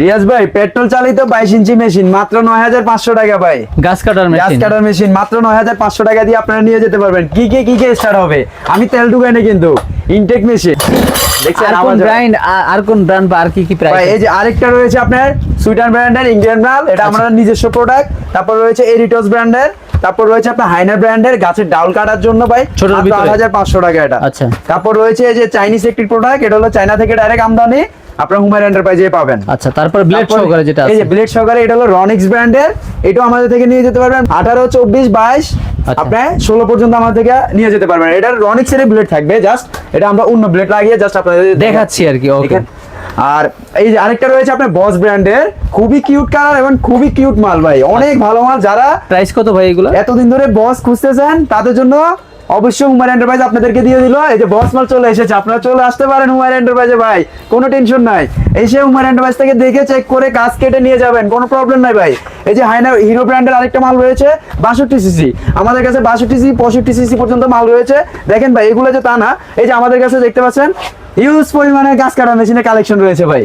রিয়াজ ভাই পেট্রোল চালিত 22 ইঞ্চি মেশিন মাত্র 9500 টাকা ভাই। গাছ কাটার মেশিন মাত্র 9500 টাকা দিয়ে আপনারা নিয়ে যেতে পারবেন। কি কে স্টার্ট হবে, আমি তেল ঢুকাই না কিন্তু, ইনটেক মেশিন। দেখছেন আর কোন ব্র্যান্ড, আর কোন ব্র্যান্ড বা আর কি প্রাইস? ভাই এই যে আরেকটা রয়েছে আপনার সুইডেন ব্র্যান্ডের ইন্ডিয়ান মাল, এটা আমাদের নিজস্ব প্রোডাক্ট। তারপর রয়েছে এরিটস ব্র্যান্ডের, তারপর রয়েছে আপনার হাইনার ব্র্যান্ডের গাছের ডাল কাটার জন্য ভাই ছোটর ভিতরে 8500 টাকা এটা। আচ্ছা, তারপর রয়েছে এই যে চাইনিজ একটি প্রোডাক্ট, এটা হলো চায়না থেকে ডাইরেক্ট আমদানি, আপনারা হুমায়ুন এন্টারপ্রাইজে পাবেন। আচ্ছা, তারপর ব্লেড সহকারে যেটা আছে, এই যে ব্লেড সহকারে, এটা হলো রনিক্স ব্র্যান্ডের, এটাও আমাদের থেকে নিয়ে যেতে পারবেন 18 24 22 আপনি 16 পর্যন্ত আমাদের থেকে নিয়ে যেতে পারবেন। এটা রনিক্স এর ব্লেড থাকবে, জাস্ট এটা আমরা অন্য ব্লেড লাগিয়ে জাস্ট আপনাদের দেখাচ্ছি আর কি। ওকে। আর এই যে আরেকটা রয়েছে আপনার বস ব্র্যান্ডের, খুবই কিউট কালার এবং খুবই কিউট মাল ভাই, অনেক ভালো মাল। যারা প্রাইস কত ভাই এগুলো? এতদিন ধরে বস খুঁজতেছেন তাদের জন্য অবশ্যই হুমায়ুন এন্টারপ্রাইজ আপনাদেরকে দিয়ে দিল। এই যে বস মাল চলে এসেছে, আপনারা চলে আসতে পারেন হুমায়ুন এন্টারপ্রাইজে ভাই, কোনো টেনশন নাই। এসে হুমায়ুন এন্টারপ্রাইজ থেকে দেখে চেক করে কাজ কেটে নিয়ে যাবেন, কোনো প্রবলেম নাই ভাই। এই যে হাইনার হিরো ব্র্যান্ডের আরেকটা মাল রয়েছে 62 সিসি, আমাদের কাছে 62 সিসি 65 সিসি পর্যন্ত মাল রয়েছে। দেখেন ভাই, এগুলো যে তা না, এই যে আমাদের কাছে দেখতে পাচ্ছেন হিউজ পরিমাণে গাছ কাটা মেশিনের কালেকশন রয়েছে ভাই।